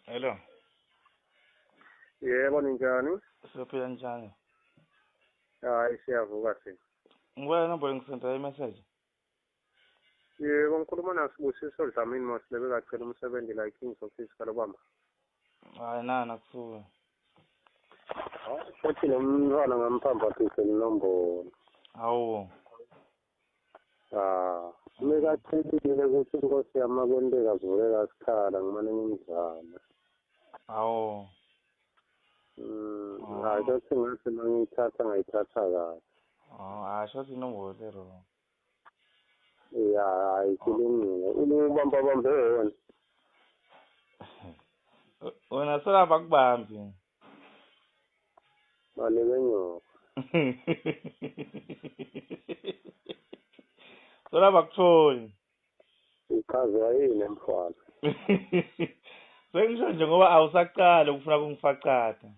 Hello. Yebo ninjani? Siphila njani? Hayi siyavuka sini. Ngibona inombolo ngisendela imessage. Yebo ngikhuluma naSibusiso Dlamini Masihlebe kacela umsebenzi la eKings Office kalobamba. Hayi nana kusuka. Futhi nomntwana ngamphambathise inombolo. Hawu. Mekacelile ukuthi inkosi yamakonteka zivuleka sikhala ngimane ngimzama. Hawu. Hayi sothi ngathi mangiyithatha ngayithatha kahle. Shothi inombolo lero. Ya hayi kulungile. Ubamba bambe wena. Wena sola bakubambi. Baleke nyoka. Sola bakutholi. Ichazwa yini mfana? Sengisho nje ngoba awusaqala ukufuna ukungifacada.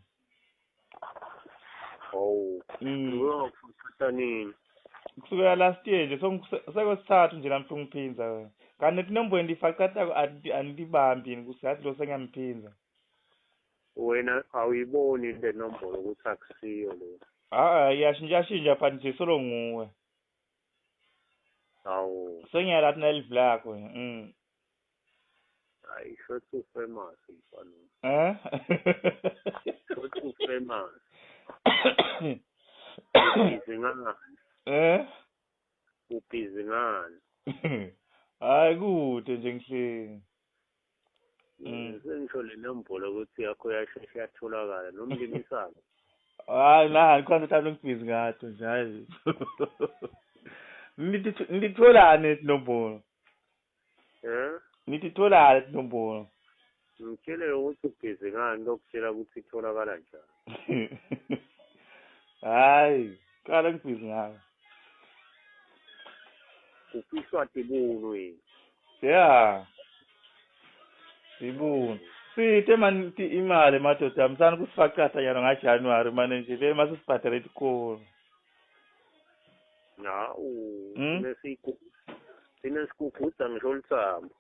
Oh. Ngiyofutha nini? Kusukela last year nje sekwesithathu nje namhla ungiphinza wena. Kanti inombolo ndifacada andibambi kusathi lo sengiyamphinza. Wena awuyiboni le nombolo ukuthi akusiyo le. Iyashintsha phansi nje solo nguwe. Awu. Sengiyalathi nalive lakho. Hayi shothi famous mfana. Shothi famous. Ubhizi ngani? Ubhizi ngani? Hayi kude nje ngihleli. Sengisho le nombolo ukuthi yakho yashesha yatholakala nomlimisana. Hayi la khona uthanda ngibhizi ngato nje hayi. Nititholane inombolo. Nititholane inombolo. Ngitshele ukuthi ubhizi ngani lokutshela ukuthi itholakala njani. Hayi, kala ngibhizi ngayo. Ufiswa tibunu wena. Yeah. Sibuni. Sithe man imali madoda msana kusifacatha yana ngaJanuary manje nje le masisibhadala isikolo. Hawu, sinesikugudza ngisho litsambo.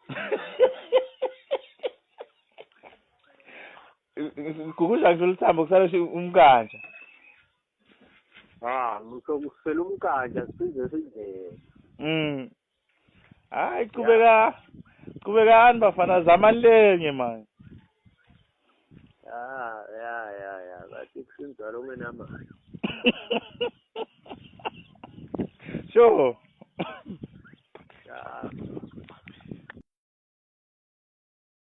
Kukusha ngisho litsambo kusale umkanja. Ngisho kusela umkanja size sidlele. Hayi qhubekani bafana zamani lenye manje. Ya bathi kusinjalo ngenamali. Sure.